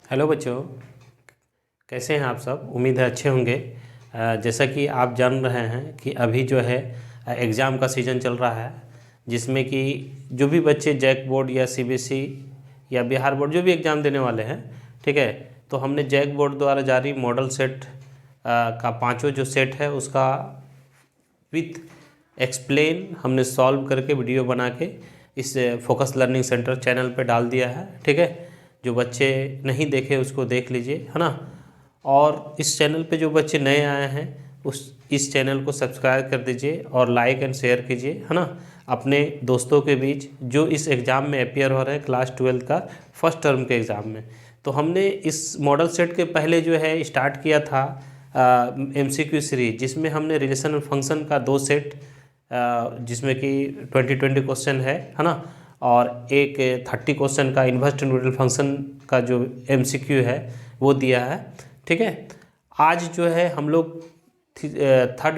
Hello बच्चों, कैसे हैं आप सब। उम्मीद है अच्छे होंगे। जैसा कि आप जान रहे हैं कि अभी जो है एग्ज़ाम का सीज़न चल रहा है, जिसमें कि जो भी बच्चे जैक बोर्ड या सीबीएसई या बिहार बोर्ड जो भी एग्ज़ाम देने वाले हैं, ठीक है, तो हमने जैक बोर्ड द्वारा जारी मॉडल सेट का पांचों जो सेट है उसका विथ एक्सप्लेन हमने सॉल्व करके वीडियो बना के इस फोकस लर्निंग सेंटर चैनल पे डाल दिया है। ठीक है, जो बच्चे नहीं देखे उसको देख लीजिए, है ना। और इस चैनल पे जो बच्चे नए आए हैं इस चैनल को सब्सक्राइब कर दीजिए और लाइक एंड शेयर कीजिए, है ना, अपने दोस्तों के बीच जो इस एग्ज़ाम में अपियर हो रहे हैं क्लास 12 का फर्स्ट टर्म के एग्ज़ाम में। तो हमने इस मॉडल सेट के पहले जो है स्टार्ट किया था MCQ सीरीज, जिसमें हमने रिलेशन और फंक्शन का 2 सेट जिसमें कि 20 क्वेश्चन है ना, और एक 30 क्वेश्चन का इन्वर्स ट्रिग्नोमेट्रिक फंक्शन का जो MCQ है वो दिया है। ठीक है, आज जो है हम लोग थर्ड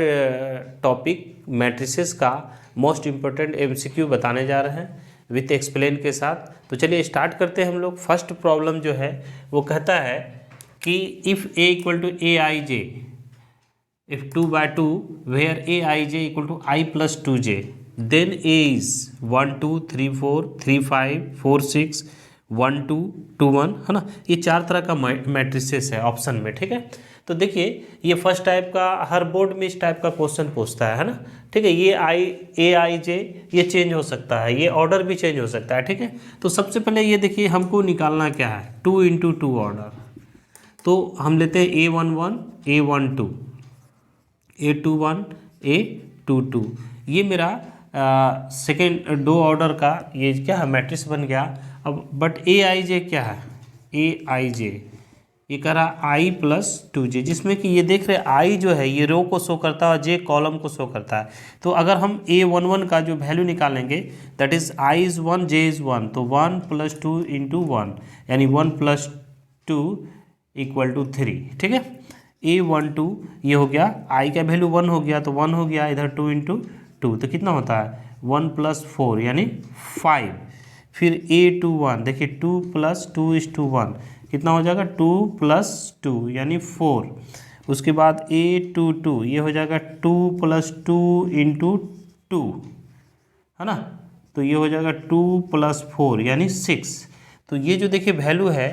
टॉपिक मैट्रिसेस का मोस्ट इम्पोर्टेंट MCQ बताने जा रहे हैं विथ एक्सप्लेन के साथ। तो चलिए स्टार्ट करते हैं हम लोग। फर्स्ट प्रॉब्लम जो है वो कहता है कि if A equal to AIJ, if 2 by 2 where aij equal to I plus 2j, then A is 1 2 3 4 3 5 4 6 1 2 2 1, है ना। ये 4 तरह का मैट्रिसेस है ऑप्शन में। ठीक है, तो देखिए ये फर्स्ट टाइप का हर बोर्ड में इस टाइप का क्वेश्चन पूछता है ना। ठीक है, ये AIJ ये चेंज हो सकता है, ये ऑर्डर भी चेंज हो सकता है। ठीक है, तो सबसे पहले ये देखिए हमको निकालना क्या है, 2 into 2 ऑर्डर। तो हम लेते हैं A11 A12 A21 A22, ये मेरा सेकेंड 2 ऑर्डर का ये क्या है मैट्रिक्स बन गया। अब बट AIJ क्या है, AIJ ये कह रहा I plus 2j, जिसमें कि ये देख रहे I जो है ये रो को शो करता है और J कॉलम को शो करता है। तो अगर हम A11 का जो वैल्यू निकालेंगे that is I is 1 J is 1, तो 1 plus 2 into 1 यानी 1 plus 2 इक्वल टू 3। ठीक है, A12 ये हो गया, I का वैल्यू 1 हो गया तो 1 हो गया, इधर 2 into 2 तो कितना होता है 1 plus 4 यानी 5। फिर A21 देखिए 2 plus 2 is to 1 कितना हो जाएगा 2 plus 2 यानी 4। उसके बाद A22 ये हो जाएगा 2 plus 2 into 2, है ना, तो ये हो जाएगा 2 plus 4 यानी 6। तो ये जो देखिए वैल्यू है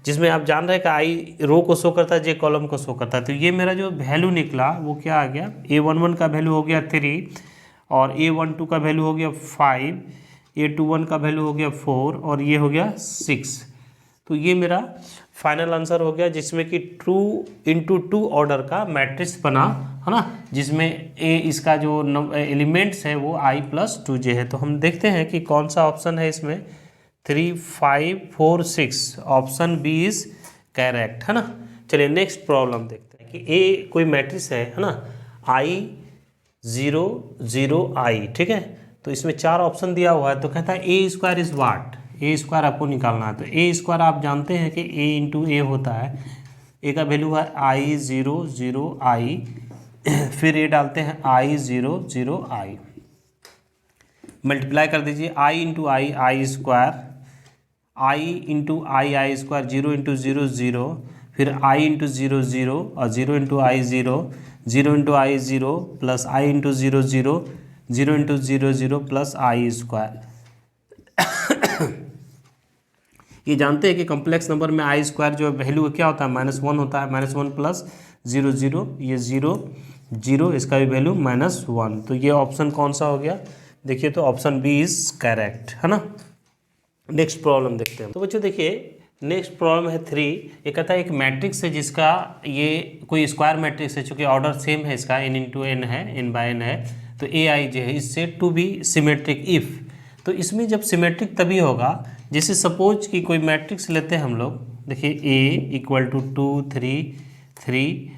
जिसमें आप जान रहे हैं कि आई रो को शो करता है J कॉलम को शो करता है, तो ये मेरा जो वैल्यू निकला वो क्या आ गया, A11 का वैल्यू हो गया 3 और A12 का वैल्यू हो गया 5, A21 का वैल्यू हो गया 4 और ये हो गया 6। तो ये मेरा फाइनल आंसर हो गया, जिसमें कि 2 into 2 ऑर्डर का मैट्रिक्स बना, है ना, जिसमें इसका जो एलिमेंट्स है वो I plus 2j है। तो हम देखते हैं कि कौन सा ऑप्शन है इसमें, 3 5 4 6, ऑप्शन बी इज करेक्ट, है ना। चलिए नेक्स्ट प्रॉब्लम देखते हैं कि A कोई मैट्रिक्स है ना, I 0 0 I। ठीक है, तो इसमें 4 ऑप्शन दिया हुआ है, तो कहता है A square is what, A square आपको निकालना है। तो A स्क्वायर आप जानते हैं कि A इंटू A होता है, A का वैल्यू है I 0 0 I, फिर A डालते हैं I 0 0 I, मल्टीप्लाई कर दीजिए I into I square, I into I square, 0 into 0 0, फिर I इंटू 0 0 और 0 into I 0, 0 into I 0 plus I into 0 0, 0 into 0 0 plus I square. ये जानते हैं कि कॉम्प्लेक्स नंबर में I स्क्वायर जो वैल्यू क्या होता है -1 होता है, -1 प्लस 0 0, ये 0 0, इसका भी वैल्यू -1। तो ये ऑप्शन कौन सा हो गया, देखिए तो ऑप्शन बी इज करेक्ट, है ना। नेक्स्ट प्रॉब्लम देखते हैं। तो बच्चों देखिए नेक्स्ट प्रॉब्लम है 3। ये कहता है एक मैट्रिक्स है जिसका ये कोई स्क्वायर मैट्रिक्स है, चूँकि ऑर्डर सेम है इसका n इंटू एन है, n बाय n है, तो AIJ है, इससे टू बी सिमेट्रिक इफ़। तो इसमें जब सिमेट्रिक तभी होगा जैसे सपोज कि कोई मैट्रिक्स लेते हैं हम लोग, देखिए A इक्वल टू 2 3 3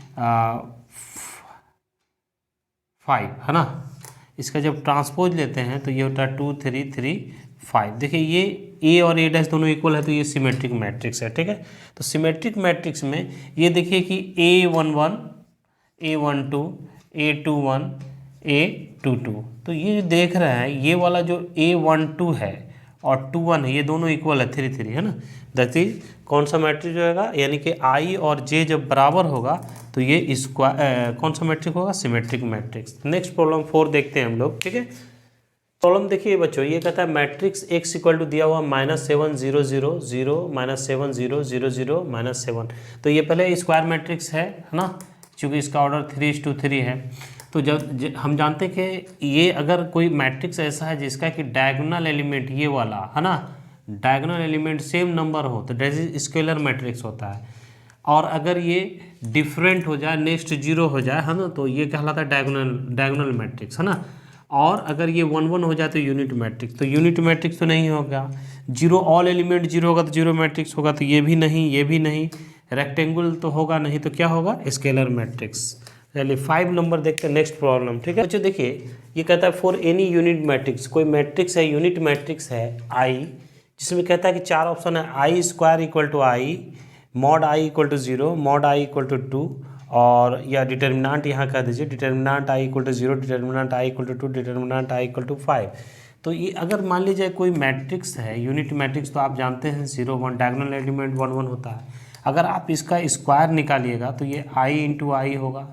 5, है ना। इसका जब ट्रांसपोज लेते हैं तो ये होता है 2 3 3 5। देखिए ये A और A डैश दोनों इक्वल है, तो ये सिमेट्रिक मैट्रिक्स है। ठीक है, तो सिमेट्रिक मैट्रिक्स में ये देखिए कि A11 A12 A21 A22, तो ये जो देख रहे हैं ये वाला जो A12 है और 2 1 है, ये दोनों इक्वल है 3 3, है ना। दैट इज कौन सा मैट्रिक्स होगा, यानी कि आई और जे जब बराबर होगा तो ये स्क्वायर कौन सा मैट्रिक होगा, सिमेट्रिक मैट्रिक्स। नेक्स्ट प्रॉब्लम 4 देखते हैं हम लोग, ठीक है। प्रॉब्लम देखिए बच्चों, ये कहता है मैट्रिक्स एक्स इक्वल टू दिया हुआ -7 0 0 0 -7 0 0 0 -7। तो ये पहले स्क्वायर मैट्रिक्स है ना, क्योंकि इसका ऑर्डर 3:3 है। तो जब हम जानते हैं कि ये अगर कोई मैट्रिक्स ऐसा है जिसका कि डायगोनल एलिमेंट ये वाला है ना, डायगोनल एलिमेंट सेम नंबर हो तो दैट इज स्केलर मैट्रिक्स होता है। और अगर ये डिफरेंट हो जाए, नेक्स्ट 0 हो जाए, है ना, तो ये कहलाता है डायगोनल मैट्रिक्स, है ना। और अगर ये 1 1 हो जाए तो यूनिट मैट्रिक्स। तो यूनिट मैट्रिक्स तो नहीं होगा, जीरो ऑल एलिमेंट 0 होगा तो जीरो मैट्रिक्स होगा, तो ये भी नहीं, ये भी नहीं, रेक्टेंगल तो होगा नहीं, तो क्या होगा, स्केलर मैट्रिक्स। चलिए 5 नंबर देखते हैं, नेक्स्ट प्रॉब्लम, ठीक है बच्चों। देखिए ये कहता है फॉर एनी यूनिट मैट्रिक्स, कोई मैट्रिक्स है, यूनिट मैट्रिक्स है आई, जिसमें कहता है कि 4 ऑप्शन है, I square equal to I, mod I equal to 0, mod I equal to 2, और या डिटर्मिनांट यहाँ कह दीजिए, determinant I equal to 0, determinant I equal to 2, determinant I equal to 5। तो ये अगर मान लीजिए कोई मैट्रिक्स है, यूनिट मैट्रिक्स, तो आप जानते हैं 0 1, डायगोनल एलिमेंट 1 1 होता है। अगर आप इसका स्क्वायर निकालिएगा तो ये i इंटू आई होगा,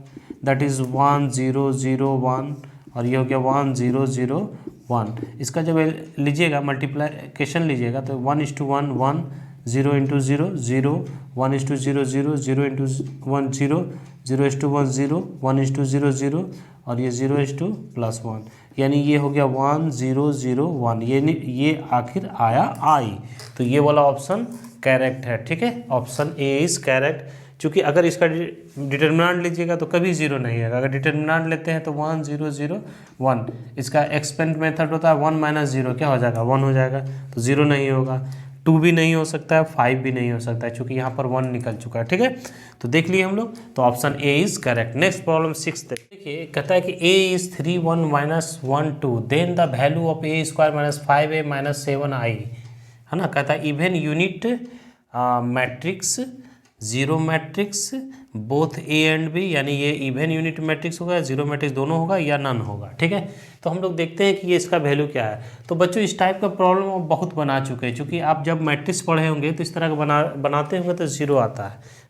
दैट इज़ 1 0 0 1, और ये हो गया 1 0 0 1। इसका जब लीजिएगा मल्टीप्लिकेशन लीजिएगा तो 1:1 1, 0 इंटू 0 0, 1:0 0, 0 इंटू 1 0, 0:1 0, 1:0 0, और ये 0:+1, यानी ये हो गया 1 0 0 1, ये आखिर आया आई। तो ये वाला ऑप्शन करेक्ट है, ठीक है, ऑप्शन ए इज़ करेक्ट। क्योंकि अगर इसका डिटर्मिनेंट लीजिएगा तो कभी 0 नहीं है, अगर डिटर्मिनेंट लेते हैं तो 1 0 0 1, इसका एक्सपेंड मेथड होता है 1 - 0, क्या हो जाएगा, 1 हो जाएगा, तो 0 नहीं होगा, 2 भी नहीं हो सकता है, 5 भी नहीं हो सकता है, क्योंकि यहाँ पर 1 निकल चुका है, ठीक है। तो देख लिए हम लोग, तो option A is correct. Next problem 6 देखिए, कहता है कि A is 3 1 -1 2, then the value of A square -5a -7i, है ना। कहता है even unit matrix, zero matrix, both A and B, यानी ये इवन यूनिट मैट्रिक्स होगा, जीरो मैट्रिक्स दोनों होगा, या नन होगा, ठीक है। तो हम लोग देखते हैं कि ये इसका वैल्यू क्या है। तो बच्चों इस टाइप का प्रॉब्लम आप बहुत बना चुके हैं, क्योंकि आप जब मैट्रिक्स पढ़े होंगे तो इस तरह का बनाते होंगे तो 0 आता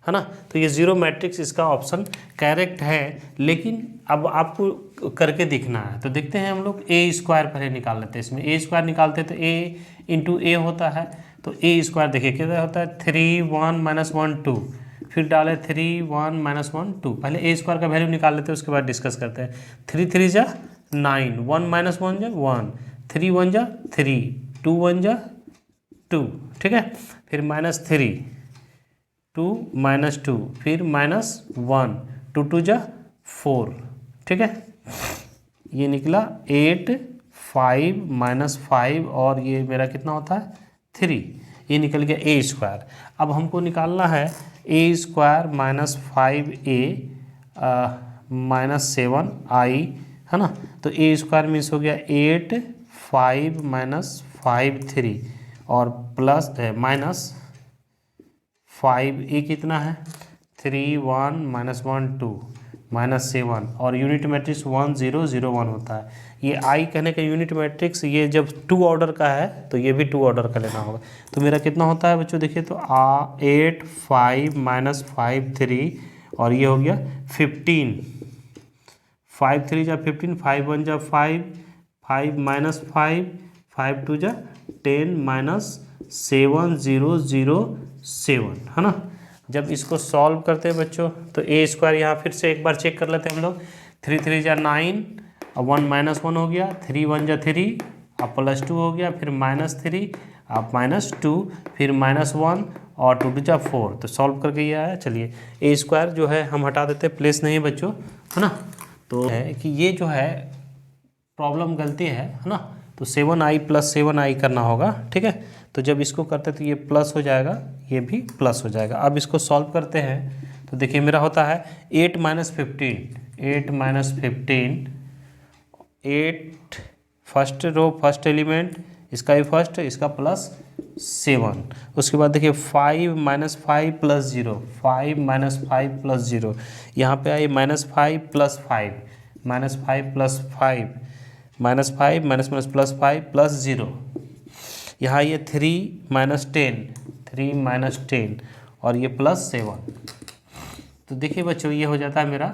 है ना। तो ये जीरो मैट्रिक्स इसका ऑप्शन करेक्ट है, लेकिन अब आपको करके दिखना है। तो देखते हैं हम लोग, ए स्क्वायर पहले निकाल लेते हैं। इसमें ए स्क्वायर निकालते हैं तो ए इंटू ए होता है, तो ए स्क्वायर देखिए कितना होता है, 3 1 -1 2, फिर डाले 3 1 -1 2। पहले ए स्क्वायर का वैल्यू निकाल लेते हैं, उसके बाद डिस्कस करते हैं। 3 3 जा 9, 1 - 1 जा 1, 3 1 जा 3, 2 1 जा 2, ठीक है। फिर -3, 2 -2, फिर -1, 2 2 जा 4, ठीक है। ये निकला 8 5 -5, और ये मेरा कितना होता है 3, ये निकल गया ए स्क्वायर। अब हमको निकालना है ए स्क्वायर -5a -7i, है ना। तो ए स्क्वायर मीन्स हो गया 8 5 -5 3, और प्लस -5, ए कितना है 3 1 -1 2 -7, और यूनिट मैट्रिक्स 1 0 0 1 होता है। ये आई कहने का यूनिट मैट्रिक्स, ये जब 2 ऑर्डर का है तो ये भी 2 ऑर्डर का लेना होगा। तो मेरा कितना होता है बच्चों, देखिए तो 8 5 -5 3, और ये हो गया 15, 5 3 जा 15, 5 1 जा 5, 5 -5, 5 2 जा 10 -7 0 0 7, है ना। जब इसको सॉल्व करते हैं बच्चों तो ए स्क्वायर यहाँ फिर से एक बार चेक कर लेते हैं हम लोग। 3 3 जा 9, अब 1 -1 हो गया, 3 1 जा 3, अब +2 हो गया, फिर -3, अब -2, फिर -1, और 2 2 जा 4। तो सॉल्व करके ये आया। चलिए ए स्क्वायर जो है हम हटा देते हैं, प्लेस नहीं है बच्चों, है ना। तो है कि ये जो है प्रॉब्लम गलती है ना। तो 7i + 7i करना होगा, ठीक है। तो जब इसको करते तो ये प्लस हो जाएगा, ये भी प्लस हो जाएगा। अब इसको सॉल्व करते हैं तो देखिए मेरा होता है 8 - 15, 8 फर्स्ट रो फर्स्ट एलिमेंट, इसका भी फर्स्ट, इसका +7। उसके बाद देखिए 5 - 5 + 0, 5 - 5 + 0, यहाँ पे आई -5 + 5, -5 + 5, -5 -+ 5 + 0, यहाँ ये 3 - 10 और ये +7। तो देखिए बच्चों ये हो जाता है मेरा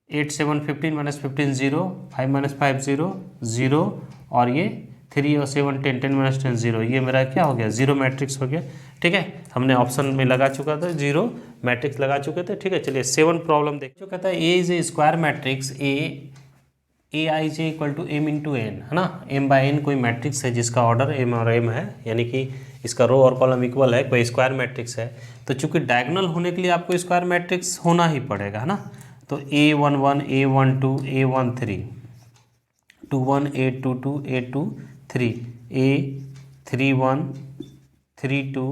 8 7 15 - 15 0, 5 - 5 0 0 और ये 3 और 7 10 10 - 10 0। ये मेरा क्या हो गया, जीरो मैट्रिक्स हो गया। ठीक है, हमने ऑप्शन में लगा चुका था, जीरो मैट्रिक्स लगा चुके थे। ठीक है, चलिए 7 प्रॉब्लम देख। जो कहता है A is A square matrix A I J equal to M into N, है ना। एम बाई एन कोई मैट्रिक्स है जिसका ऑर्डर एम और एम है, यानी कि इसका रो और कॉलम इक्वल है, कोई स्क्वायर मैट्रिक्स है। तो चूंकि डायगोनल होने के लिए आपको स्क्वायर मैट्रिक्स होना ही पड़ेगा, है ना। तो A11 A12 A13 21 A22 A23 A31 32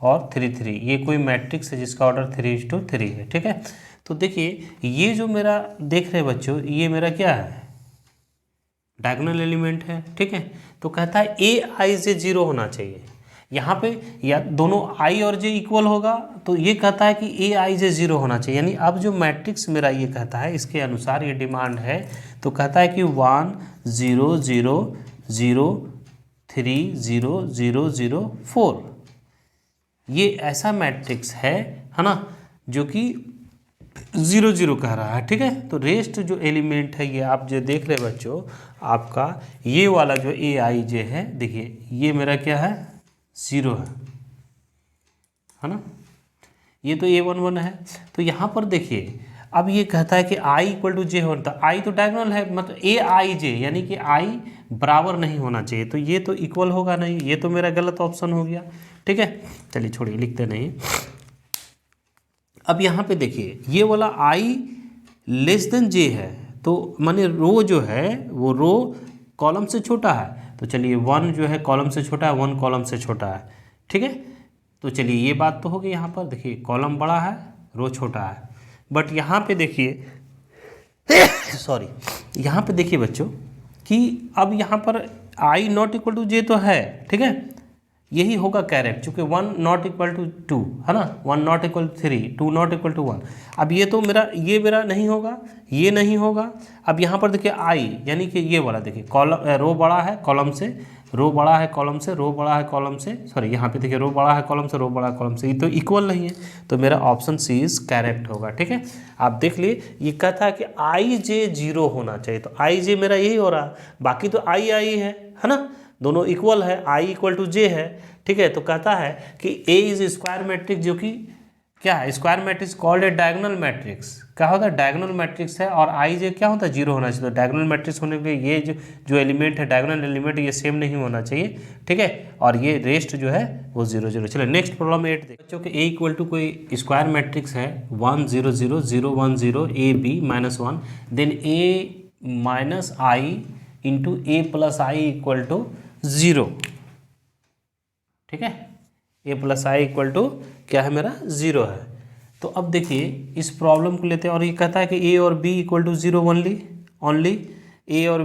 और 33, ये कोई मैट्रिक्स है जिसका ऑर्डर 3:3 है। ठीक है, तो देखिए ये जो मेरा देख रहे हैं बच्चों, ये मेरा क्या है, डायगोनल एलिमेंट है। ठीक है, तो कहता है ए आई जे 0 होना चाहिए। यहाँ पे या दोनों आई और जे इक्वल होगा, तो ये कहता है कि ए आई जे 0 होना चाहिए। यानी अब जो मैट्रिक्स मेरा ये कहता है, इसके अनुसार ये डिमांड है। तो कहता है कि 1 0 0 0 3 0 0 0 4, ये ऐसा मैट्रिक्स है ना, जो कि 0 0 कह रहा है। ठीक है, तो रेस्ट जो एलिमेंट है ये आप जो देख रहे बच्चों, आपका ये वाला जो ए आई जे है, देखिए ये मेरा क्या है, 0 है ना। ये तो A11 है। तो यहाँ पर देखिए अब ये कहता है कि I इक्वल टू जे होता है। आई तो डायगोनल है, मतलब ए आई जे, यानी कि I बराबर नहीं होना चाहिए। तो ये तो इक्वल होगा नहीं, ये तो मेरा गलत ऑप्शन हो गया। ठीक है, चलिए छोड़िए, लिखते नहीं। अब यहाँ पे देखिए ये वाला I लेस देन जे है, तो माने रो जो है वो रो कॉलम से छोटा है। तो चलिए 1 जो है कॉलम से छोटा है, 1 कॉलम से छोटा है। ठीक है, तो चलिए ये बात तो हो गई। यहाँ पर देखिए कॉलम बड़ा है, रो छोटा है। बट यहाँ पे देखिए सॉरी, यहाँ पे देखिए बच्चों कि अब यहाँ पर I नॉट इक्वल टू जे तो है। ठीक है, यही होगा करेक्ट, चूँकि 1 नॉट इक्वल टू 2 है ना, 1 not equal to 3, 2 not equal to 1। अब ये तो मेरा ये मेरा नहीं होगा, ये नहीं होगा। अब यहाँ पर देखिए आई, यानी कि ये वाला देखिए कॉलम रो बड़ा है कॉलम से, रो बड़ा है कॉलम से, रो बड़ा है कॉलम से, सॉरी यहाँ पे देखिए रो बड़ा है कॉलम से, रो बड़ा है कॉलम से, ये तो इक्वल नहीं है। तो मेरा ऑप्शन सी इज करेक्ट होगा। ठीक है, आप देख लिए ये कहता है कि आई जे 0 होना चाहिए। तो आई जे मेरा यही हो रहा है, बाकी तो आई आई है ना, दोनों इक्वल है, आई इक्वल टू जे है। ठीक है, तो कहता है कि ए इज स्क्वायर मैट्रिक्स, जो कि क्या है, square matrix called a diagonal matrix. क्या होता है, डायगोनल मैट्रिक्स है। और आई जे क्या होता है, 0 होना चाहिए। तो डायगोनल मैट्रिक्स होने के लिए ये जो एलिमेंट है, डायगोनल एलिमेंट, ये सेम नहीं होना चाहिए। ठीक है, और ये रेस्ट जो है वो 0 0। चलो नेक्स्ट प्रॉब्लम 8 देखो बच्चों, कि ए इक्वल टू कोई स्क्वायर मैट्रिक्स है 1 0 0 0 1 0 A B -1, then A minus I into A plus I equal to 0। ठीक है, A plus I equal to क्या है, मेरा 0 है। तो अब देखिए इस प्रॉब्लम को लेते हैं, और ये कहता है कि ए और B equal to 0 only A और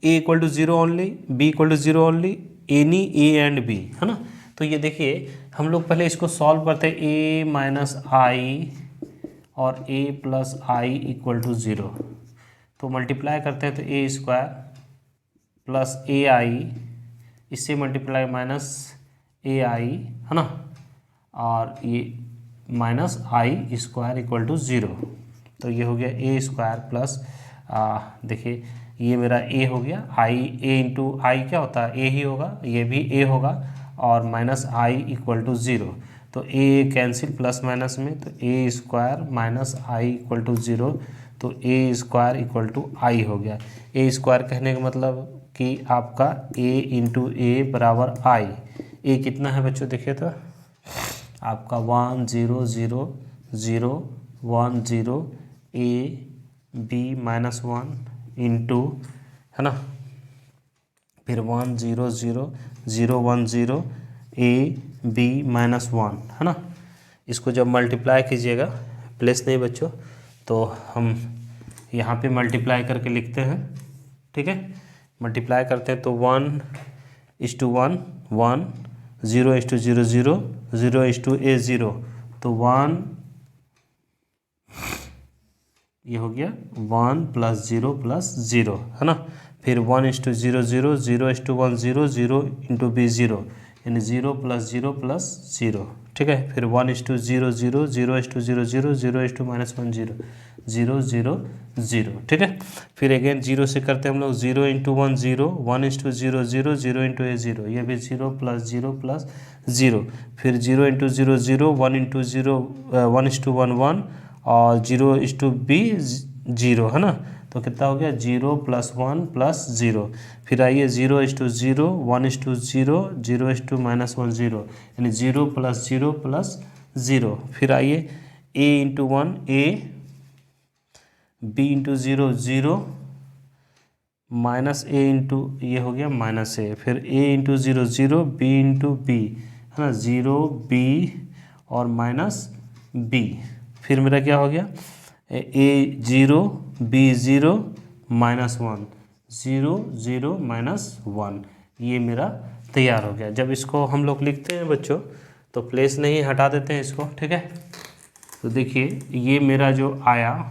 A equal to 0 only, B equal to 0 only, any A and B, है ना। तो ये देखिए हम लोग पहले इसको सॉल्व करते हैं, ए माइनस आई और ए प्लस आई इक्वल टू 0। तो मल्टीप्लाई करते हैं, तो ए स्क्वायर प्लस ए आई, इससे मल्टीप्लाई माइनस ए आई, है ना, और ये minus I square equal to 0। तो ये हो गया ए स्क्वायर प्लस देखिए ये मेरा ए हो गया, आई ए इंटू आई क्या होता है, ए ही होगा, ये भी ए होगा, और माइनस आई इक्वल टू 0। तो ए कैंसिल प्लस माइनस में, तो A square minus I equal to 0। तो A square equal to I हो गया। ए स्क्वायर कहने का मतलब कि आपका ए इंटू ए बराबर आई। ए कितना है बच्चों, देखिए तो आपका 1 0 0 0 1 0 ए बी -1 इंटू, है ना, फिर 1 0 0 0 1 0 ए बी -1, है ना। इसको जब मल्टीप्लाई कीजिएगा, प्लस नहीं बच्चों, तो हम यहाँ पे मल्टीप्लाई करके लिखते हैं। ठीक है, मल्टीप्लाई करते हैं तो 1:1 1 0:0 0 0:a 0। तो 1 ये हो गया 1 + 0 + 0 है ना। फिर 1:0 0 0:1 0 0 × b 0 यानी 0 + 0 + 0 ठीक है। फिर 1:0 0 0 0:0 0 0:-1 0 0 0 0 ठीक है। फिर अगेन 0 से करते हैं हम लोग 0:1 0 1:0 0 0 × a 0 ये भी 0 + 0 + 0 फिर 0:0 0 1:0 1:1 1 और 0:b 0 है ना। तो कितना हो गया 0 + 1 + 0 फिर आइए 0:0 1:0 0:-1 0 यानी 0 + 0 + 0 फिर आइए a×1 a b×0 0 -a ये हो गया -a फिर a×0 0 b है ना 0 b और -b फिर मेरा क्या हो गया a0 b0 -1 0 0 -1 ये मेरा तैयार हो गया। जब इसको हम लोग लिखते हैं बच्चों तो प्लेस नहीं हटा देते हैं इसको ठीक है। तो देखिए ये मेरा जो आया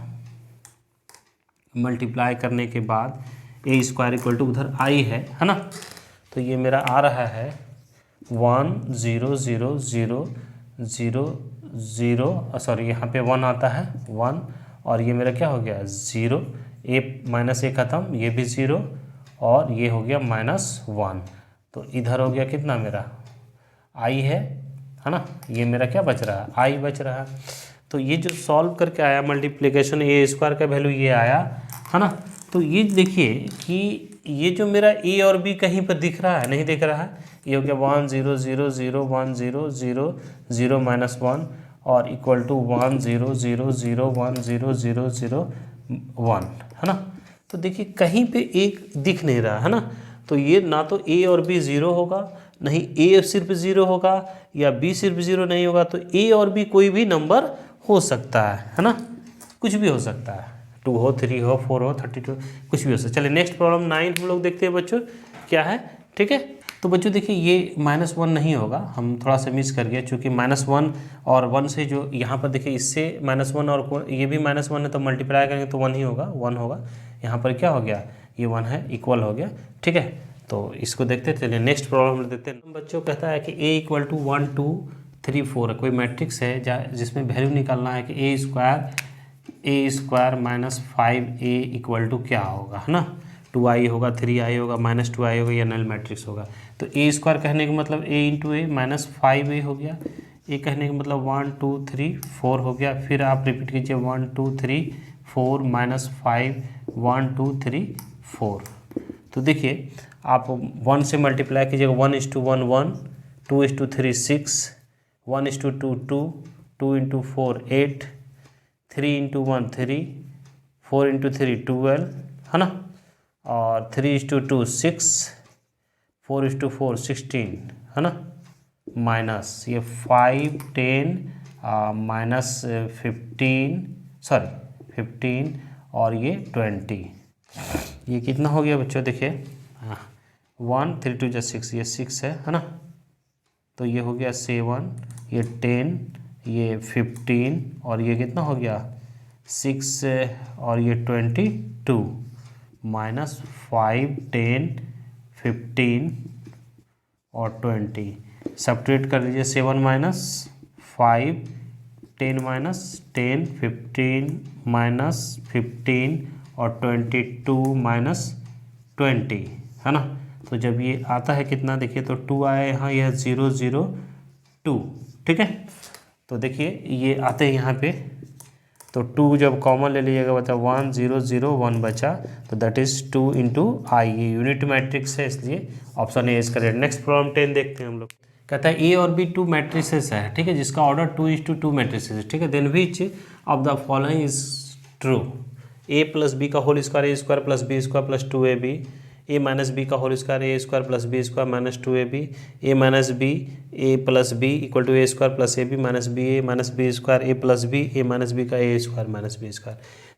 मल्टीप्लाई करने के बाद a² = उधर i है ना। तो ये मेरा आ रहा है 1 0 0 0 0 0 सॉरी यहाँ पे 1 आता है 1 और ये मेरा क्या हो गया 0 a ख़त्म ये भी 0 और ये हो गया -1 तो इधर हो गया कितना मेरा i है ना। ये मेरा क्या बच रहा है i बच रहा है। तो ये जो सॉल्व करके आया मल्टीप्लिकेशन a² का वैल्यू ये आया है ना। तो ये देखिए कि ये जो मेरा a और b कहीं पर दिख रहा है नहीं दिख रहा है। ये हो गया 1 0 0 0 1 0 0 0 -1 और =1 0 0 0 1 0 0 0 1 है ना। तो देखिए कहीं पे एक दिख नहीं रहा है ना। तो ये ना तो a और b 0 होगा नहीं a सिर्फ 0 होगा या b सिर्फ 0 नहीं होगा। तो a और b कोई भी नंबर हो सकता है ना। कुछ भी हो सकता है 2 हो 3 हो 4 हो 32 कुछ भी हो सकता है। चलिए नेक्स्ट प्रॉब्लम 9 हम लोग देखते हैं बच्चों क्या है ठीक है। तो बच्चों देखिए ये -1 नहीं होगा हम थोड़ा सा मिस कर गया क्योंकि -1 और 1 से जो यहाँ पर देखिए इससे -1 और ये भी -1 है तो मल्टीप्लाई करेंगे तो 1 ही होगा 1 होगा। यहाँ पर क्या हो गया ये 1 है इक्वल हो गया ठीक है। तो इसको देखते चलिए नेक्स्ट प्रॉब्लम देखते हैं। बच्चों कहता है कि a = 1 2 3 4 कोई मैट्रिक्स है जिसमें वैल्यू निकालना है कि a² -5a = क्या होगा है ना। 2i होगा 3i होगा -2i होगा या नल मैट्रिक्स होगा। तो a² कहने का मतलब a × a -5a हो गया। a कहने का मतलब 1 2 3 4 हो गया। फिर आप रिपीट कीजिए 1 2 3 4 -5 1 2 3 4। तो देखिए आप 1 से मल्टीप्लाई कीजिएगा 1:1 1 2:3 6 1:2 2 2:4 8 3:1 3 4:3 12 है ना और 3:2 6 4:4 16 है ना माइनस ये 5 10 -15 सॉरी 15 और ये 20 ये कितना हो गया बच्चों देखिए 1 3 2 6 ये 6 है ना। तो ये हो गया 7 ये 10 ये 15 और ये कितना हो गया 6 और ये 22 -5 10 15 और 20 सब्ट्रैक्ट कर लीजिए 7 -5 10 -10 15 -15 और 22 -20 है ना। तो जब ये आता है कितना देखिए तो 2 आया यहाँ यह 0 0 2 ठीक है। तो देखिए ये आते हैं यहाँ पे तो 2 जब कॉमन ले लीजिएगा बचा 1 0 0 1 बचा तो दैट इज़ 2 × i ये यूनिट मैट्रिक्स है इसलिए option A is correct. Next problem 10 देखते हैं हम लोग। कहता है ए और बी 2 मैट्रिसेस है ठीक है जिसका ऑर्डर 2:2 मैट्रिसेस ठीक है। Then which of the following is true a + b का whole square a² + b² + 2ab a - b का whole square a² + b² - 2ab a - b a + b = a² + ab - ba - b² a + b a - b का a² - b²।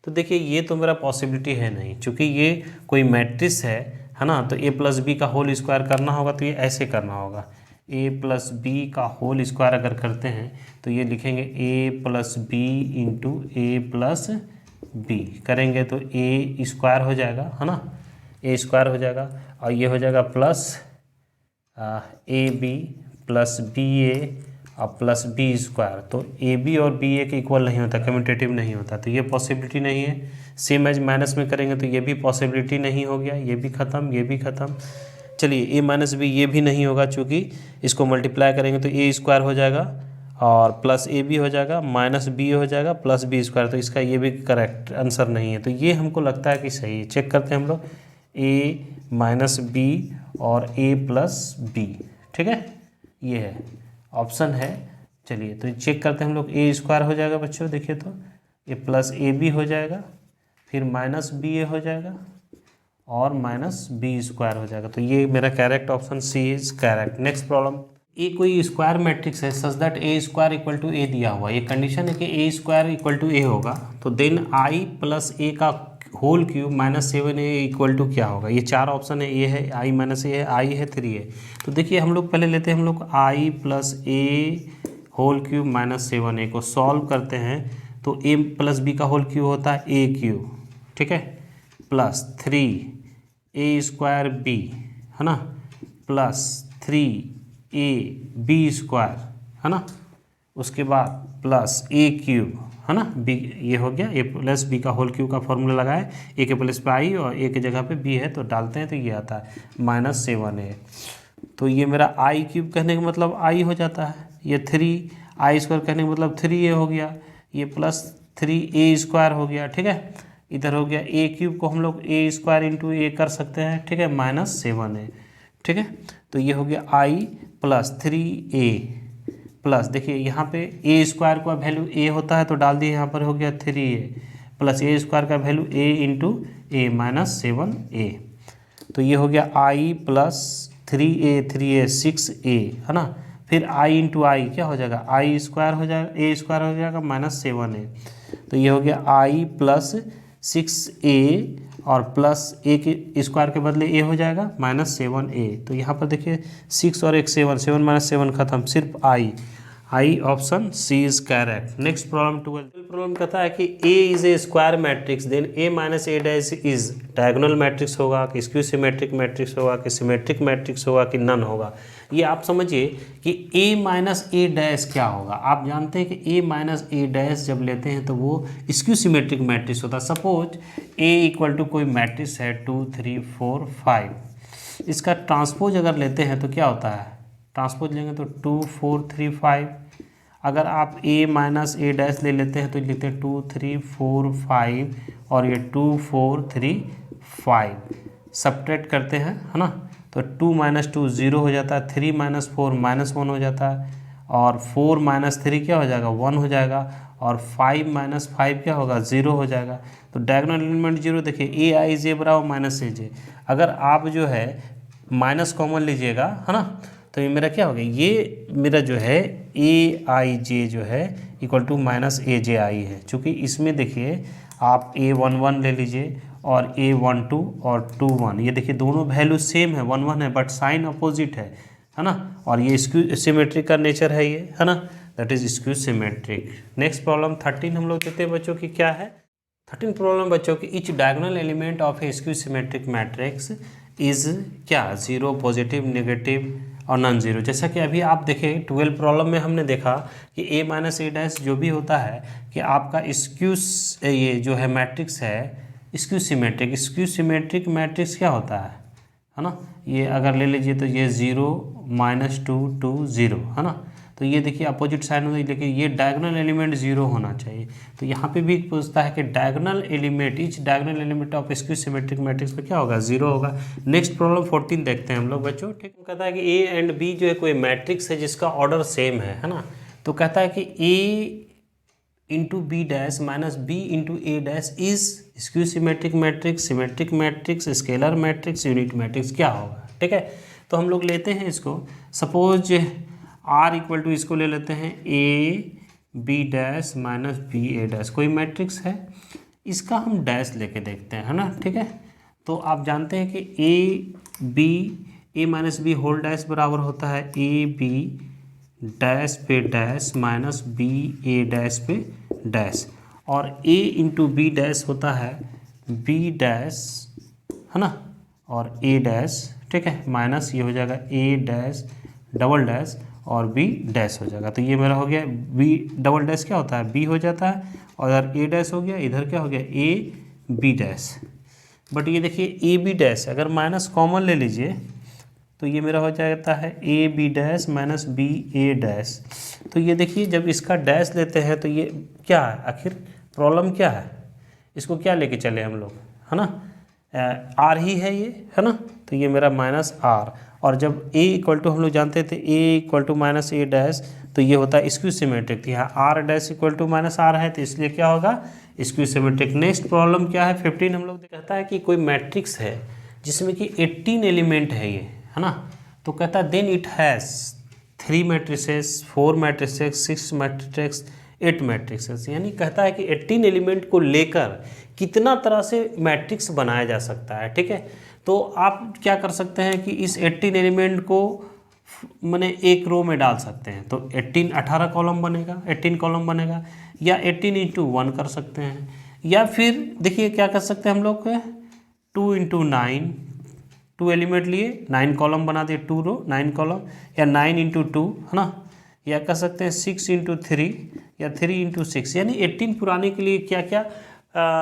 तो देखिए ये तो मेरा possibility है नहीं क्योंकि ये कोई मैट्रिक्स है ना। तो a + b का होल स्क्वायर करना होगा तो ये ऐसे करना होगा a + b का होल स्क्वायर अगर करते हैं तो ये लिखेंगे a + b × a + बी करेंगे तो ए स्क्वायर हो जाएगा, है ना, ए स्क्वायर हो जाएगा और ये हो जाएगा plus A B plus B A और प्लस बी स्क्वायर। तो ए बी और बी ए के इक्वल नहीं होता, कम्यूटेटिव नहीं होता, तो ये पॉसिबिलिटी नहीं है। सेम एज माइनस में करेंगे तो ये भी पॉसिबिलिटी नहीं हो गया, ये भी ख़त्म, ये भी ख़त्म। चलिए ए माइनस बी ये भी नहीं होगा, चूँकि इसको मल्टीप्लाई करेंगे तो ए स्क्वायर हो जाएगा और प्लस ए बी हो जाएगा, माइनस बी हो जाएगा प्लस बी स्क्वायर, तो इसका ये भी करेक्ट आंसर नहीं है। तो ये हमको लगता है कि सही है। चेक करते हैं हम लोग, ए माइनस बी और ए प्लस बी, ठीक है, ये है ऑप्शन है। चलिए तो चेक करते हैं हम लोग, ए स्क्वायर हो जाएगा बच्चों, देखिए तो ये प्लस ए बी हो जाएगा, फिर माइनस बी ए हो जाएगा और माइनस बी स्क्वायर हो जाएगा। तो ये मेरा correct option C is correct. Next problem, A कोई स्क्वायर मैट्रिक्स है such that A square equal to A दिया हुआ, ये कंडीशन है कि A square equal to A होगा, तो देन आई प्लस ए का whole cube minus 7 A equal to क्या होगा। ये चार ऑप्शन है, ए है, आई माइनस ए है, आई है, 3 है। तो देखिए हम लोग पहले लेते हैं हम लोग आई प्लस ए होल क्यूब माइनस 7 ए को सॉल्व करते हैं, तो ए प्लस बी का होल क्यूब होता है ए क्यूब, ठीक है, प्लस 3 ए स्क्वायर बी, है ना, प्लस 3 ए बी स्क्वायर, है ना, उसके बाद प्लस ए क्यूब, है ना, बी, ये हो गया ए प्लस बी का होल क्यूब का फॉर्मूला लगाए, ए के प्लस पे आई और ए के जगह पे बी है तो डालते हैं तो ये आता है माइनस 7 ए। तो ये मेरा आई क्यूब कहने का मतलब आई हो जाता है, ये 3 आई स्क्वायर कहने का मतलब 3 ए हो गया, ये प्लस 3 ए स्क्वायर हो गया, ठीक है, इधर हो गया ए क्यूब को हम लोग ए स्क्वायर इंटू ए कर सकते हैं, ठीक है, माइनस 7 ए, ठीक है। तो ये हो गया आई प्लस 3 ए प्लस, देखिए यहाँ पे ए स्क्वायर का वैल्यू ए होता है तो डाल दिए, यहाँ पर हो गया 3 ए प्लस ए स्क्वायर का वैल्यू ए इंटू ए माइनस 7 ए। तो ये हो गया आई प्लस 3 ए 6 ए, है ना, फिर आई इंटू आई क्या हो जाएगा, आई स्क्वायर हो जाएगा, ए स्क्वायर हो जाएगा माइनस 7 ए। तो ये हो गया आई प्लस 6 ए और प्लस ए के स्क्वायर के बदले ए हो जाएगा माइनस 7 ए। तो यहाँ पर देखिए 6 और एक 7, 7 माइनस 7 खत्म, सिर्फ I option C is correct. Next problem 12 problem कहता है कि A is A square matrix then A minus A dash is diagonal matrix होगा कि स्क्यू सिमेट्रिक मैट्रिक्स होगा कि सिमेट्रिक मैट्रिक्स होगा कि नन होगा। ये आप समझिए कि ए माइनस ए डैश क्या होगा। आप जानते हैं कि ए माइनस ए डैश जब लेते हैं तो वो स्क्यू सिमेट्रिक मैट्रिक्स होता है। सपोज ए इक्वल टू कोई मैट्रिक्स है 2 3 4 5, इसका ट्रांसपोज अगर लेते हैं तो क्या होता है, ट्रांसपोज लेंगे तो 2 4 3 5। अगर आप a माइनस ए डैश ले लेते हैं तो लिखते हैं 2 3 4 5 और ये 2 4 3 5 सब्ट्रैक्ट करते हैं, है ना, तो 2 माइनस 2 0 हो जाता है, 3 माइनस 4 माइनस 1 हो जाता है और 4 माइनस 3 क्या हो जाएगा 1 हो जाएगा और 5 माइनस 5 क्या होगा 0 हो जाएगा। तो डायगोनल एलिमेंट 0, देखिए ए आई जे बराबर माइनस ए जे। अगर आप जो है माइनस कॉमन लीजिएगा, है ना, तो ये मेरा क्या हो गया, ये मेरा जो है ए आई जे जो है इक्वल टू माइनस ए जे आई है। चूँकि इसमें देखिए आप A11 ले लीजिए और A12 और 21, ये देखिए दोनों वैल्यू सेम है, 1 1 है बट साइन अपोजिट है ना, और ये स्क्यू सिमेट्रिक का नेचर है ये, है ना, that is skew symmetric. Next problem 13 हम लोग देते हैं बच्चों की, क्या है 13 प्रॉब्लम बच्चों की, etch diagonal element of A skew symmetric matrix is क्या 0 पॉजिटिव नेगेटिव और नॉन जीरो। जैसा कि अभी आप देखें 12 प्रॉब्लम में हमने देखा कि ए माइनस ए डैश जो भी होता है कि आपका स्क्यूस ये जो है मैट्रिक्स है स्क्यू सिमेट्रिक मैट्रिक्स क्या होता है ना, ये अगर ले लीजिए तो ये 0 -2 2 0, है ना, तो ये देखिए अपोजिट साइन होता है, लेकिन ये डायगोनल एलिमेंट 0 होना चाहिए। तो यहाँ पे भी पूछता है कि diagonal element etch diagonal element of skew symmetric matrix में क्या होगा 0 होगा। नेक्स्ट प्रॉब्लम 14 देखते हैं हम लोग बच्चों, ठीक है। कहता है कि ए एंड बी जो है कोई मैट्रिक्स है जिसका ऑर्डर सेम है ना, तो कहता है कि A into B dash minus B into A dash is skew symmetric matrix scalar matrix unit matrix क्या होगा, ठीक है। तो हम लोग लेते हैं इसको, सपोज आर इक्वल टू इसको ले लेते हैं A B dash minus B A dash, कोई मैट्रिक्स है, इसका हम डैश लेके देखते हैं, है ना, ठीक है। तो आप जानते हैं कि ए माइनस बी होल डैश बराबर होता है ए बी डैश पे dash minus B A dash पे डैश, और a इंटू बी डैश होता है b डैश, है ना, और a डैश, ठीक है, माइनस ये हो जाएगा a डैश डबल डैश और b डैश हो जाएगा। तो ये मेरा हो गया b डबल डैश क्या होता है b हो जाता है, और इधर a डैश हो गया, इधर क्या हो गया a b डैश। बट ये देखिए a b डैश अगर माइनस कॉमन ले लीजिए तो ये मेरा हो जाता है a b dash minus b a dash. तो ये देखिए जब इसका डैश लेते हैं तो ये क्या है, आखिर प्रॉब्लम क्या है, इसको क्या लेके चले हम लोग, है ना, आर ही है ये, है ना। तो ये मेरा माइनस आर, और जब a इक्वल टू हम लोग जानते थे a equal to minus A dash, तो ये होता है स्क्यू सिमेट्रिक। तो यहाँ R dash equal to minus R है, तो इसलिए क्या होगा स्क्यू सिमेट्रिक। नेक्स्ट प्रॉब्लम क्या है 15 हम लोग कहता है कि कोई मैट्रिक्स है जिसमें कि 18 एलिमेंट है ये, है ना। तो कहता है then it has 3 matrices 4 matrices 6 matrix 8 matrices, यानी कहता है कि 18 एलिमेंट को लेकर कितना तरह से मैट्रिक्स बनाया जा सकता है, ठीक है। तो आप क्या कर सकते हैं कि इस 18 एलिमेंट को मैंने एक रो में डाल सकते हैं, तो 18 कॉलम बनेगा, 18 कॉलम बनेगा, या 18 इंटू 1 कर सकते हैं, या फिर देखिए क्या कर सकते हैं हम लोग 2 इंटू 9, 2 एलिमेंट लिए 9 कॉलम बना दिए, 2 रो 9 कॉलम, या 9 इंटू 2, है ना, या कर सकते हैं 6 इंटू 3 या 3 इंटू 6, यानी 18 पुराने के लिए क्या क्या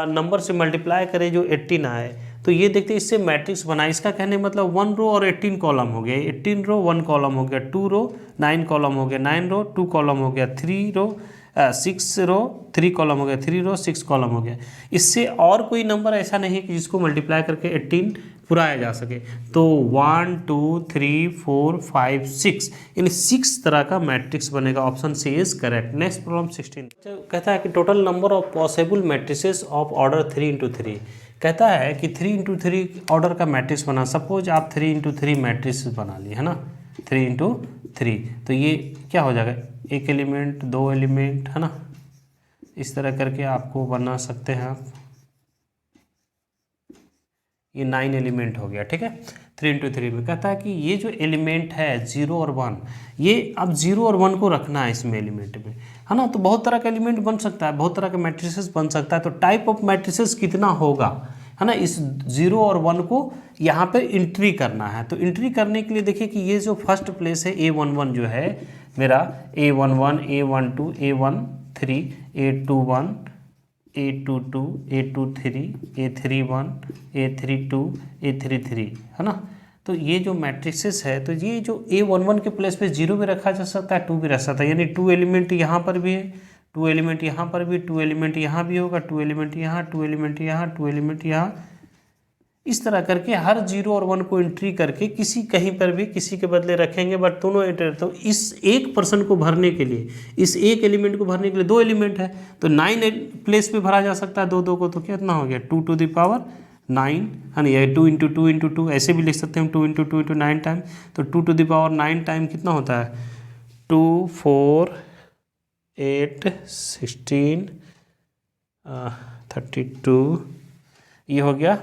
नंबर से मल्टीप्लाई करें जो 18 आए। तो ये देखते हैं इससे मैट्रिक्स बना, इसका कहने मतलब 1 रो और 18 कॉलम हो गया, 18 रो 1 कॉलम हो गया, 2 रो 9 कॉलम हो गया, 9 रो 2 कॉलम हो गया, 3 रो 6 रो 3 कॉलम हो गया, 3 रो 6 कॉलम हो गया। इससे और कोई नंबर ऐसा नहीं है कि जिसको मल्टीप्लाई करके 18 पुराया जा सके। तो 1 2 3 4 5 6 यानी 6 तरह का मैट्रिक्स बनेगा। Option C is correct. Next problem 16 कहता है कि total number of possible matrices of order 3 into 3। कहता है कि 3 इंटू 3 ऑर्डर का मैट्रिक्स बना, सपोज आप 3 इंटू 3 मैट्रिक्स बना लिए, है ना, 3 इंटू 3, तो ये क्या हो जाएगा, एक एलिमेंट 2 एलिमेंट, है ना, इस तरह करके आपको बना सकते हैं आप। ये 9 एलिमेंट हो गया, ठीक है। 3 इंटू 3 में कहता है कि ये जो एलिमेंट है 0 और 1, ये अब 0 और 1 को रखना है इसमें एलिमेंट में, है ना। तो बहुत तरह का एलिमेंट बन सकता है, बहुत तरह का मैट्रिसेस बन सकता है। तो टाइप ऑफ मैट्रिसेस कितना होगा, है ना, इस 0 और 1 को यहाँ पे एंट्री करना है। तो एंट्री करने के लिए देखिए कि ये जो फर्स्ट प्लेस है A11 जो है मेरा A11 A12 A13 A21 A22 A23 A31 A32 A33, है ना। तो ये जो मैट्रिसेस है, तो ये जो A11 के प्लेस पे 0 भी रखा जा सकता है, 2 भी रख सकता है, यानी 2 एलिमेंट यहाँ पर भी है, 2 एलिमेंट यहाँ पर भी, 2 एलिमेंट यहाँ भी होगा, 2 एलिमेंट यहाँ, 2 एलिमेंट यहाँ, 2 एलिमेंट यहाँ, इस तरह करके हर 0 और 1 को एंट्री करके किसी कहीं पर भी किसी के बदले रखेंगे, बट दोनों एंटर। तो इस एक पर्सन को भरने के लिए, इस एक एलिमेंट को भरने के लिए 2 एलिमेंट है, तो 9 प्लेस पे भरा जा सकता है 2 2 को, तो कितना हो गया 2 टू द पावर 9, है ना, या 2 इंटू 2 इंटू 2 ऐसे भी लिख सकते हैं, 2 इंटू 2 इंटू 9 टाइम, तो 2 टू द पावर 9 टाइम कितना होता है 2 4 8 16 32, ये हो गया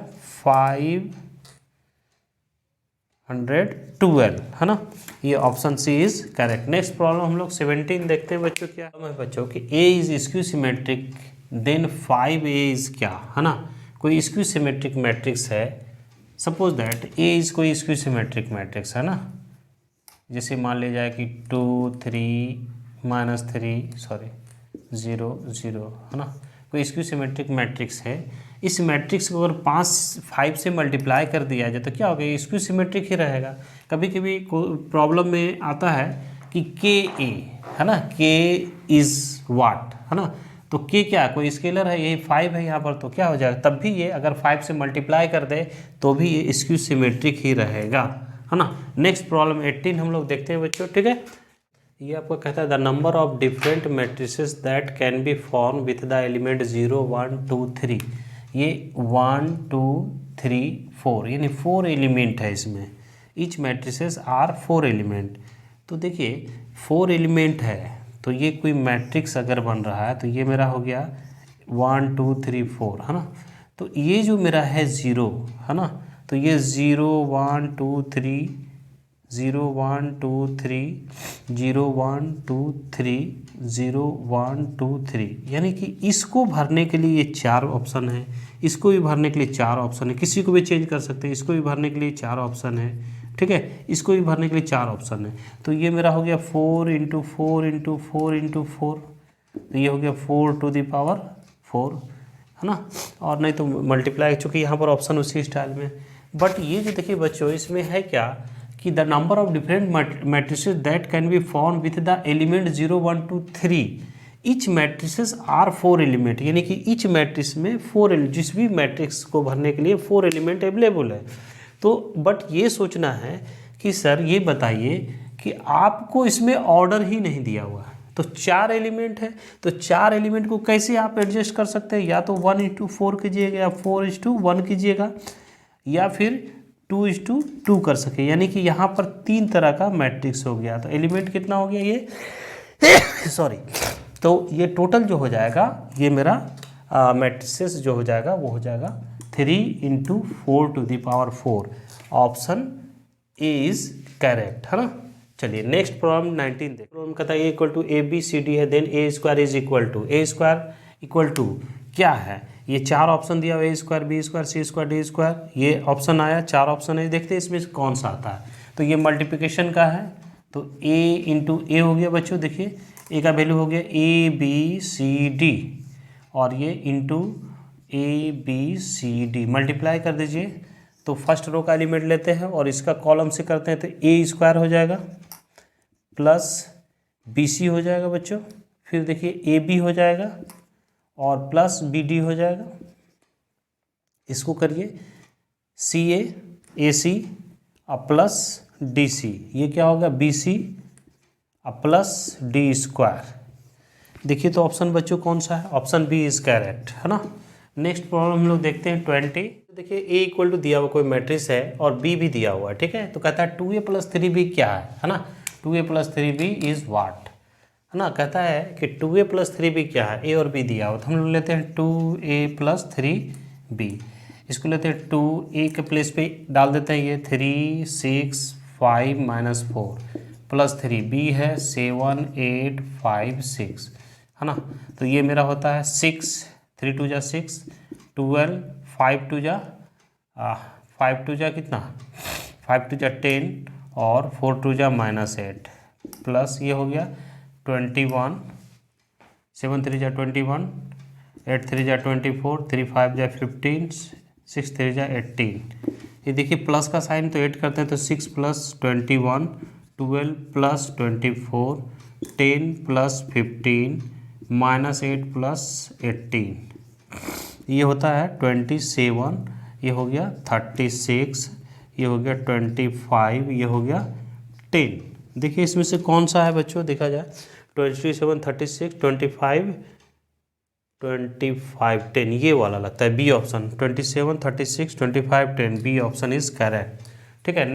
512, है ना। ये option C is correct. Next problem हम लोग 17 देखते हैं बच्चों। क्या है बच्चों कि A is skew symmetric then 5A is क्या, है ना, कोई स्क्यू सिमेट्रिक मैट्रिक्स है। सपोज दैट A इज कोई स्क्यू सिमेट्रिक मैट्रिक्स, है ना, जैसे मान लिया जाए कि 2 3 -3 0 0, है ना, कोई स्क्यू सिमेट्रिक मैट्रिक्स है। इस मैट्रिक्स को अगर 5 से मल्टीप्लाई कर दिया जाए तो क्या होगा, ये स्क्यू सिमेट्रिक ही रहेगा। कभी कभी प्रॉब्लम में आता है कि के ए, है ना, के इज़ वाट, है ना, तो के क्या कोई स्केलर है, यही 5 है यहाँ पर, तो क्या हो जाएगा, तब भी ये अगर 5 से मल्टीप्लाई कर दे तो भी ये स्क्यू सिमेट्रिक ही रहेगा, है ना। नेक्स्ट प्रॉब्लम 18 हम लोग देखते हैं बच्चों, ठीक है। ये आपको कहता है the number of different matrices that can be form with the element 0 1 2 3। ये 1 2 3 4 यानी 4 एलिमेंट है इसमें। Each matrices are 4 element. तो देखिए 4 एलिमेंट है, तो ये कोई मैट्रिक्स अगर बन रहा है तो ये मेरा हो गया 1 2 3 4, है ना। तो ये जो मेरा है 0, है ना, तो ये 0 1 2 3 0 1 2 3 0 1 2 3 0 1 2 3, यानी कि इसको भरने के लिए ये 4 ऑप्शन है, इसको भी भरने के लिए 4 ऑप्शन है, किसी को भी चेंज कर सकते हैं, इसको भी भरने के लिए 4 ऑप्शन है, ठीक है, इसको भी भरने के लिए 4 ऑप्शन है। तो ये मेरा हो गया 4 × 4 × 4 × 4, तो ये हो गया 4 टू द पावर 4, है ना। और नहीं तो मल्टीप्लाई, चूँकि यहाँ पर ऑप्शन उसी स्टाइल में। बट ये जो देखिए बच्चों, इसमें है क्या कि the number of different matrices that can be form with the element 0 1 2 3, each matrices are 4 element, यानी कि ईच मैट्रिक्स में 4 जिस भी मैट्रिक्स को भरने के लिए 4 एलिमेंट अवेलेबल है। तो बट ये सोचना है कि सर ये बताइए कि आपको इसमें ऑर्डर ही नहीं दिया हुआ है, तो 4 एलिमेंट है, तो 4 एलिमेंट को कैसे आप एडजस्ट कर सकते हैं, या तो 1:4 कीजिएगा, या 4:1 कीजिएगा, या फिर 2:2 कर सके, यानी कि यहाँ पर 3 तरह का मैट्रिक्स हो गया। तो एलिमेंट कितना हो गया ये सॉरी, तो ये टोटल जो हो जाएगा, ये मेरा मैट्रिसेस जो हो जाएगा वो हो जाएगा 3 × 4 to the power 4। Option A is correct, है ना। चलिए नेक्स्ट प्रॉब्लम 19 देखिए। प्रॉब्लम कहता है ए इक्वल टू ABCD है, then A² is equal to क्या है, ये 4 ऑप्शन दिया हुआ, A² B² C² D², ये ऑप्शन आया, 4 ऑप्शन है, देखते हैं इसमें कौन सा आता है। तो ये मल्टीप्लिकेशन का है, तो A × A हो गया बच्चों, देखिए A का वैल्यू हो गया ABCD, और ये इंटू ABCD मल्टीप्लाई कर दीजिए। तो फर्स्ट रो का एलिमेंट लेते हैं और इसका कॉलम से करते हैं, तो A² हो जाएगा प्लस BC हो जाएगा बच्चों, फिर देखिए AB हो जाएगा और प्लस BD हो जाएगा। इसको करिए CA AC और प्लस DC, ये क्या होगा BC और प्लस D²। देखिए तो ऑप्शन बच्चों कौन सा है, ऑप्शन बी इज करेक्ट, है ना। नेक्स्ट प्रॉब्लम हम लोग देखते हैं 20। देखिए A इक्वल टू दिया हुआ कोई मैट्रिक्स है और B भी दिया हुआ है, ठीक है। तो कहता है 2A + 3B क्या है ना। 2A + 3B इज वाट, है ना। कहता है कि 2A + 3B क्या है, A और B दिया हुआ, तो हम लोग लेते हैं 2A + 3B। इसको लेते हैं 2A के प्लेस पे डाल देते हैं, ये 3 6 5 -4 प्लस 3B है 7 8 5 6, है ना। तो ये मेरा होता है 6 3 2 = 6 12 5 2 = कितना 5 2 = 10 और 4 2 = -8 प्लस ये हो गया 21 7 3 = 21 8 3 = 24 3 5 = 15 6 3 = 18। ये देखिए प्लस का साइन तो 8 करते हैं, तो 6 + 21 12 + 24 10 + 15 -8 + 18, ये होता है 27, ये हो गया 36, ये हो गया 25, ये हो गया 10। देखिए इसमें से कौन सा है बच्चों, देखा जाए 27 36 25 25 10, ये वाला लगता है B option, 27 36 25 10 B option is correct, ठीक है।